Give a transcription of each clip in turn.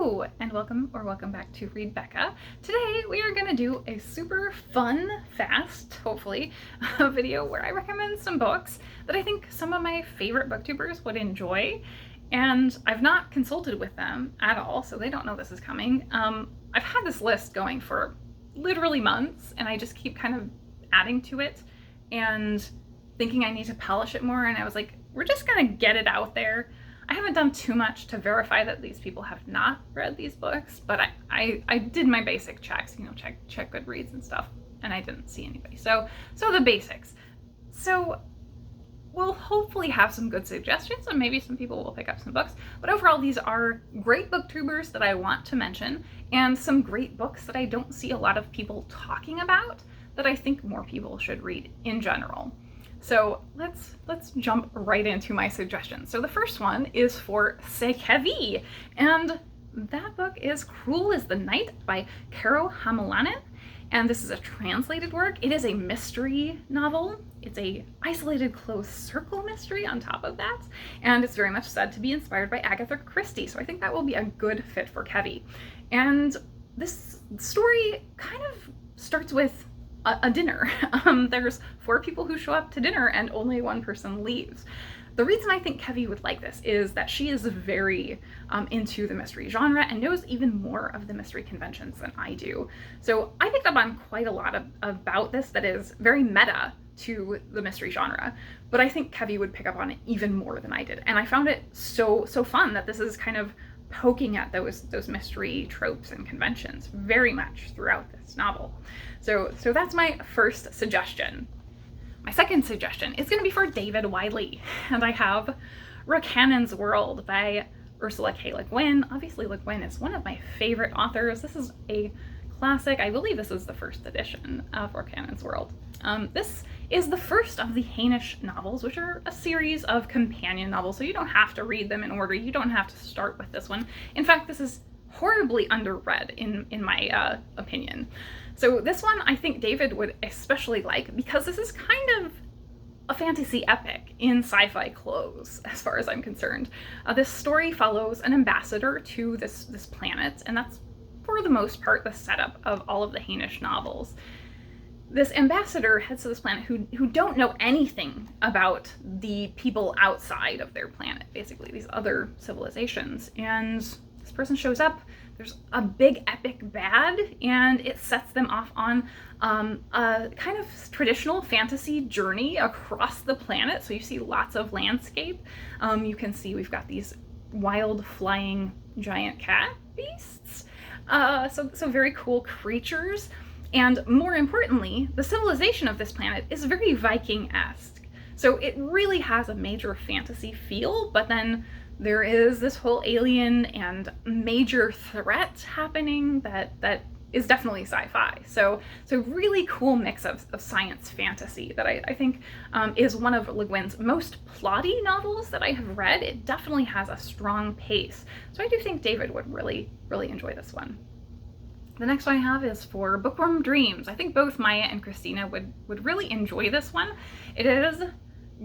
Hello, and welcome back to Read Becca. Today we are going to do a super fun, fast, hopefully, video where I recommend some books that I think some of my favorite booktubers would enjoy, and I've not consulted with them at all, so they don't know this is coming. I've had this list going for literally months, and I just keep kind of adding to it and thinking I need to polish it more, and I was like, we're just gonna get it out there. I haven't done too much to verify that these people have not read these books, but I did my basic checks, you know, check Goodreads and stuff, and I didn't see anybody. So the basics. So we'll hopefully have some good suggestions, and maybe some people will pick up some books. But overall, these are great booktubers that I want to mention, and some great books that I don't see a lot of people talking about that I think more people should read in general. So let's jump right into my suggestions. So the first one is for CestKevvie, and that book is Cruel as the Night by Karo Hamalainen, and this is a translated work. It is a mystery novel. It's a isolated closed circle mystery on top of that, and it's very much said to be inspired by Agatha Christie, so I think that will be a good fit for Kevvie. And this story kind of starts with a dinner. There's 4 people who show up to dinner and only 1 person leaves. The reason I think Kevvie would like this is that she is very into the mystery genre and knows even more of the mystery conventions than I do. So I picked up on quite a lot about this that is very meta to the mystery genre, but I think Kevvie would pick up on it even more than I did. And I found it so fun that this is kind of poking at those mystery tropes and conventions very much throughout this novel. So that's my first suggestion. My second suggestion is going to be for David Wiley, and I have Rocannon's World by Ursula K. Le Guin. Obviously, Le Guin is one of my favorite authors. This is a classic. I believe this is the first edition of Rocannon's World. This is the first of the Hainish novels, which are a series of companion novels, so you don't have to read them in order. You don't have to start with this one. In fact, this is horribly underread in my opinion. So this one I think David would especially like because this is kind of a fantasy epic in sci-fi clothes, as far as I'm concerned. This story follows an ambassador to this planet, and that's for the most part the setup of all of the Hainish novels. This ambassador heads to this planet who don't know anything about the people outside of their planet, basically these other civilizations. And this person shows up, there's a big epic bad, and it sets them off on a kind of traditional fantasy journey across the planet. So you see lots of landscape. You can see we've got these wild flying giant cat beasts. So very cool creatures. And more importantly, the civilization of this planet is very Viking-esque. So it really has a major fantasy feel, but then there is this whole alien and major threat happening that is definitely sci-fi. So really cool mix of science fantasy that I think is one of Le Guin's most plotty novels that I have read. It definitely has a strong pace. So I do think David would really enjoy this one. The next one I have is for Bookworm Dreams. I think both Maya and Christina would really enjoy this one. It is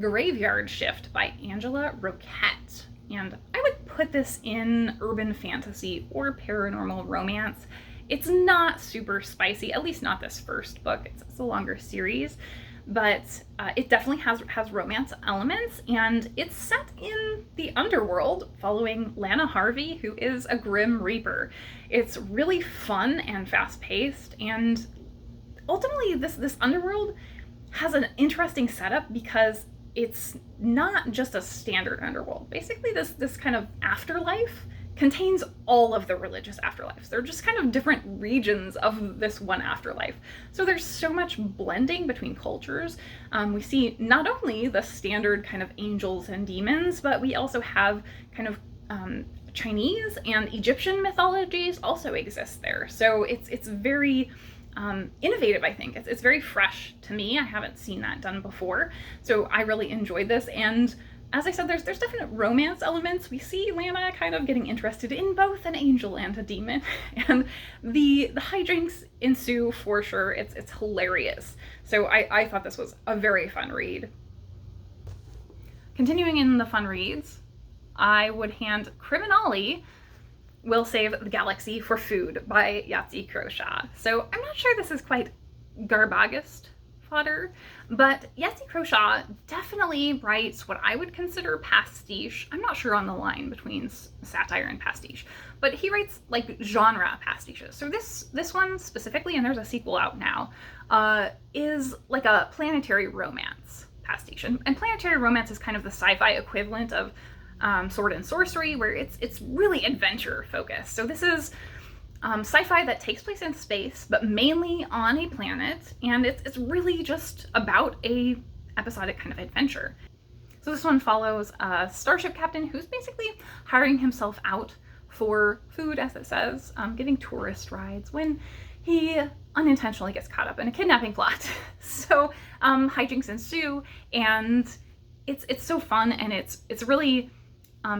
Graveyard Shift by Angela Roquet. And I would put this in urban fantasy or paranormal romance. It's not super spicy, at least not this first book. It's a longer series, but it definitely has romance elements, and it's set in the underworld following Lana Harvey, who is a Grim Reaper. It's really fun and fast-paced, and ultimately this underworld has an interesting setup because it's not just a standard underworld. Basically, this kind of afterlife contains all of the religious afterlives. They're just kind of different regions of this one afterlife. So there's so much blending between cultures. We see not only the standard kind of angels and demons, but we also have kind of Chinese and Egyptian mythologies also exist there. So it's very innovative, I think. It's very fresh to me. I haven't seen that done before. So I really enjoyed this. And as I said, there's definite romance elements. We see Lana kind of getting interested in both an angel and a demon, and the hijinks ensue for sure. It's hilarious. So I thought this was a very fun read. Continuing in the fun reads, I would hand CriminOlly will save the galaxy for food by Yahtzee Croshaw. So I'm not sure this is quite Garbagist fodder, but Yahtzee Croshaw definitely writes what I would consider pastiche. I'm not sure on the line between satire and pastiche, but he writes like genre pastiches. So this one specifically, and there's a sequel out now, is like a planetary romance pastiche. And planetary romance is kind of the sci-fi equivalent of Sword and Sorcery, where it's really adventure focused. So this is sci-fi that takes place in space, but mainly on a planet, and it's really just about a episodic kind of adventure. So this one follows a starship captain who's basically hiring himself out for food, as it says, getting tourist rides when he unintentionally gets caught up in a kidnapping plot. So hijinks ensue, and it's so fun, and it's really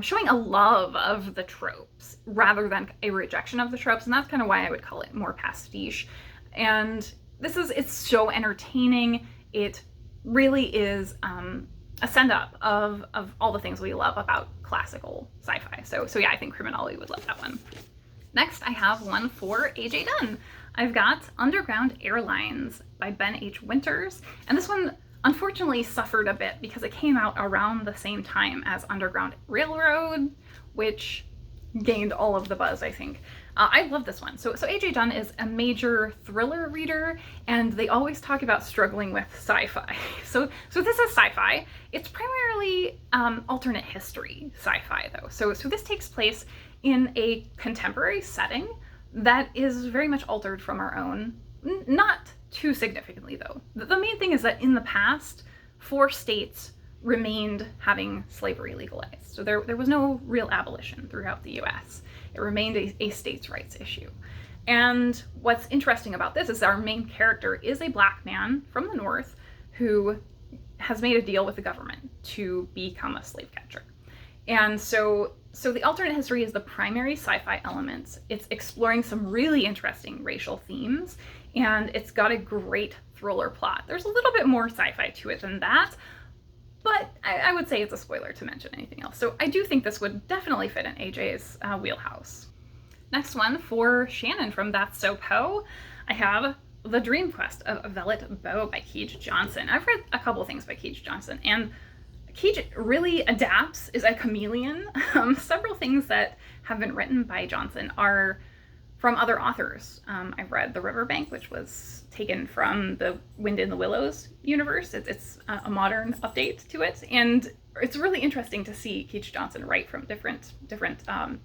showing a love of the tropes rather than a rejection of the tropes, and that's kind of why I would call it more pastiche. And it's so entertaining. It really is a send-up of all the things we love about classical sci-fi. So yeah, I think CriminOlly would love that one. Next, I have one for AJ Dunn. I've got Underground Airlines by Ben H. Winters, and this one unfortunately suffered a bit because it came out around the same time as Underground Railroad, which gained all of the buzz, I think. I love this one. So AJ Dunn is a major thriller reader, and they always talk about struggling with sci-fi. So this is sci-fi. It's primarily alternate history sci-fi, though. So this takes place in a contemporary setting that is very much altered from our own, not too significantly, though. The main thing is that in the past, 4 states remained having slavery legalized. So there was no real abolition throughout the US. It remained a states' rights issue. And what's interesting about this is our main character is a black man from the North who has made a deal with the government to become a slave catcher. And so the alternate history is the primary sci-fi element. It's exploring some really interesting racial themes, and it's got a great thriller plot. There's a little bit more sci-fi to it than that, but I would say it's a spoiler to mention anything else. So I do think this would definitely fit in AJ's wheelhouse. Next one for Shannon from ThatsSoPoe, I have The Dream Quest of Vellitt Bow by Keej Johnson. I've read a couple things by Keej Johnson, and Keej really adapts, is a chameleon. Several things that have been written by Johnson are from other authors. I've read The Riverbank, which was taken from the Wind in the Willows universe. It's a modern update to it, and it's really interesting to see Keej Johnson write from different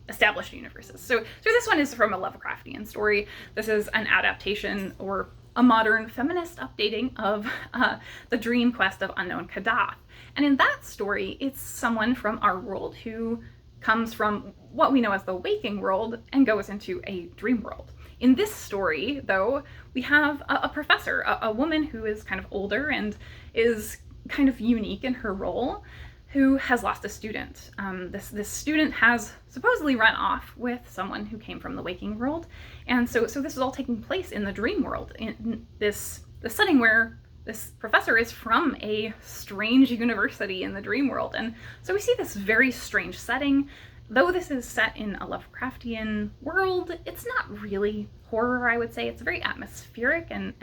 established universes. So this one is from a Lovecraftian story. This is an adaptation or a modern feminist updating of The Dream Quest of Unknown Kadath. And in that story, it's someone from our world who comes from what we know as the waking world and goes into a dream world. In this story, though, we have a professor, a woman who is kind of older and is kind of unique in her role, who has lost a student. This student has supposedly run off with someone who came from the waking world, and so this is all taking place in the dream world, in this setting where this professor is from a strange university in the dream world. And so we see this very strange setting. Though this is set in a Lovecraftian world, it's not really horror, I would say. It's very atmospheric and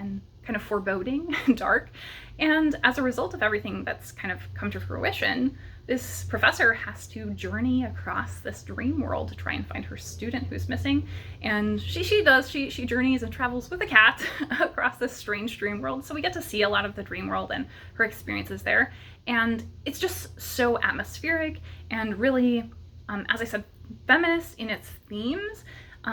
kind of foreboding and dark. And as a result of everything that's kind of come to fruition, this professor has to journey across this dream world to try and find her student who's missing. And she journeys and travels with a cat across this strange dream world. So we get to see a lot of the dream world and her experiences there. And it's just so atmospheric and really, as I said, feminist in its themes.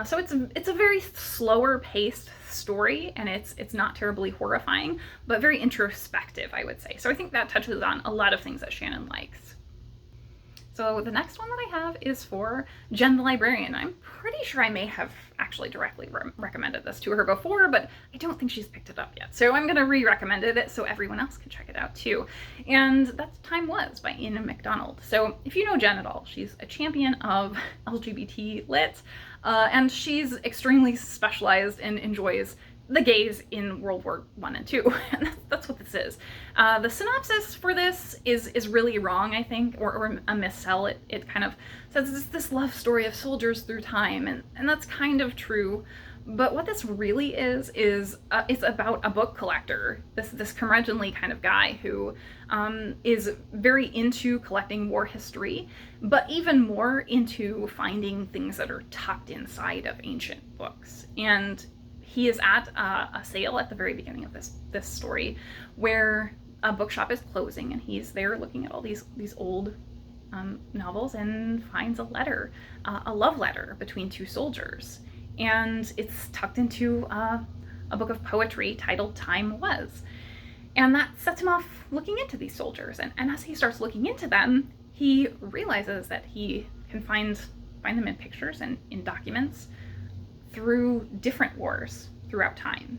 So it's a very slower paced story, and it's not terribly horrifying, but very introspective, I would say. So I think that touches on a lot of things that Shannon likes. So the next one that I have is for Jen the Librarian. I'm pretty sure I may have actually directly recommended this to her before, but I don't think she's picked it up yet. So I'm going to re-recommend it so everyone else can check it out too. And that's Time Was by Ian McDonald. So if you know Jen at all, she's a champion of LGBT lit, and she's extremely specialized and enjoys the gays in World War I and II, and that's what this is. The synopsis for this is really wrong, I think, or a missell. It kind of says it's this love story of soldiers through time, and that's kind of true. But what this really is it's about a book collector, this curmudgeonly kind of guy who is very into collecting war history, but even more into finding things that are tucked inside of ancient books. And he is at a sale at the very beginning of this story where a bookshop is closing, and he's there looking at all these old novels and finds a letter, a love letter between two soldiers. And it's tucked into a book of poetry titled Time Was. And that sets him off looking into these soldiers. And as he starts looking into them, he realizes that he can find them in pictures and in documents through different wars throughout time.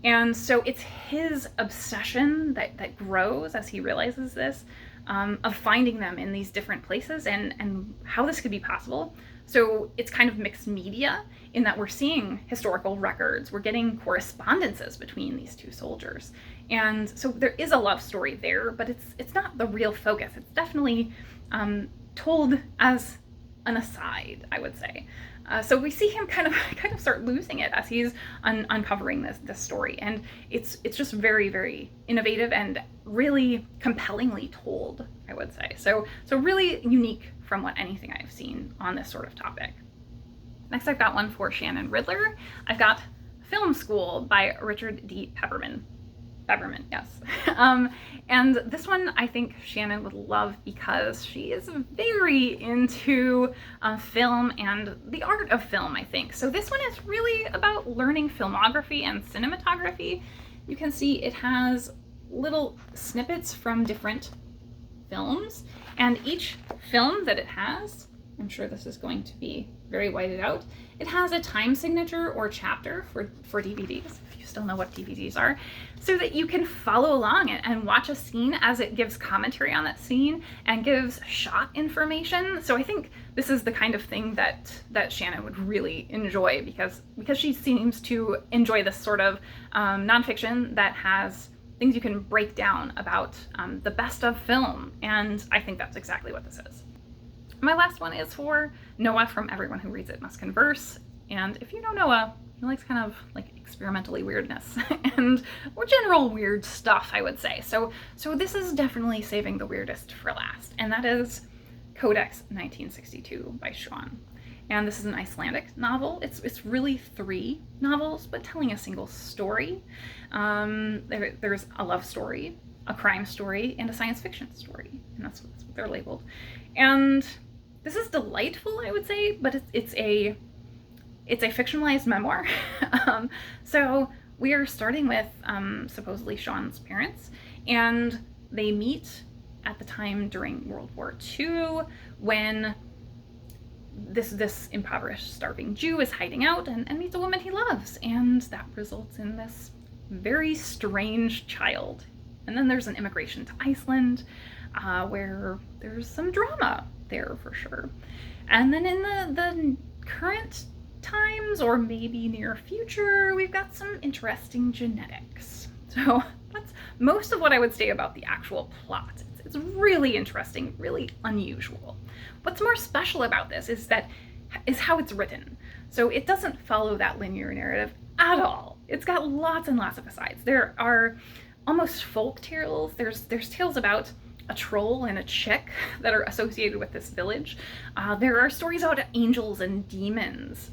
And so it's his obsession that grows as he realizes this, of finding them in these different places and how this could be possible. So it's kind of mixed media in that we're seeing historical records, we're getting correspondences between these two soldiers. And so there is a love story there, but it's not the real focus. It's definitely told as an aside, I would say. So we see him kind of start losing it as he's uncovering this story, and it's just very, very innovative and really compellingly told, I would say. So really unique from anything I've seen on this sort of topic. Next, I've got one for Shannon Riddler. I've got Film School by Richard D. Pepperman. Pepperman, yes. And this one I think Shannon would love because she is very into film and the art of film, I think. So this one is really about learning filmography and cinematography. You can see it has little snippets from different films, and each film that it has, I'm sure this is going to be very whited out, it has a time signature or chapter for DVDs, if you still know what DVDs are, so that you can follow along and watch a scene as it gives commentary on that scene and gives shot information. So I think this is the kind of thing that Shannon would really enjoy because she seems to enjoy this sort of nonfiction that has things you can break down about the best of film, and I think that's exactly what this is. My last one is for Noah from Everyone Who Reads It Must Converse, and if you know Noah, he likes kind of like experimentally weirdness and or general weird stuff, I would say. So this is definitely saving the weirdest for last, and that is Codex 1962 by Sjon. And this is an Icelandic novel. It's really 3 novels, but telling a single story. There's a love story, a crime story, and a science fiction story, and that's what they're labeled. And this is delightful, I would say, but it's a fictionalized memoir. So we are starting with supposedly Sjon's parents, and they meet at the time during World War II when this impoverished, starving Jew is hiding out and meets a woman he loves, and that results in this very strange child. And then there's an immigration to Iceland, where there's some drama there for sure. And then in the current times, or maybe near future, we've got some interesting genetics. So that's most of what I would say about the actual plot. It's really interesting, really unusual. What's more special about this is how it's written. So it doesn't follow that linear narrative at all. It's got lots and lots of asides. There are almost folk tales. There's tales about a troll and a chick that are associated with this village. There are stories about angels and demons.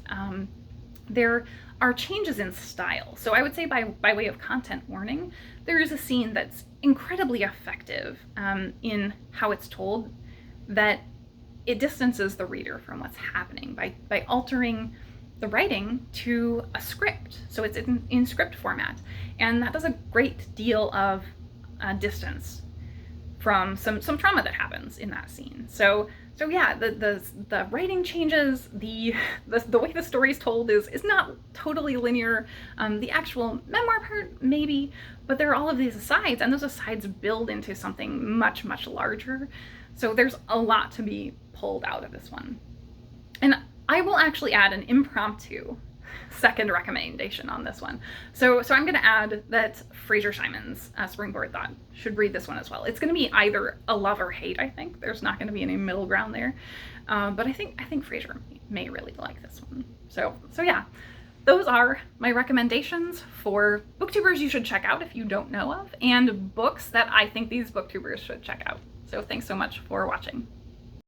There are changes in style. So I would say by way of content warning, there is a scene that's incredibly effective in how it's told, that it distances the reader from what's happening by altering the writing to a script. So it's in script format. And that does a great deal of distance from some trauma that happens in that scene. So yeah, the writing changes, the way the story is told is not totally linear. The actual memoir part maybe, but there are all of these asides, and those asides build into something much, much larger. So there's a lot to be pulled out of this one. And I will actually add an impromptu second recommendation on this one. So I'm going to add that Fraser Simon's Springboard Thought should read this one as well. It's going to be either a love or hate, I think. There's not going to be any middle ground there. But I think Fraser may really like this one. So yeah, those are my recommendations for booktubers you should check out if you don't know of, and books that I think these booktubers should check out. So thanks so much for watching.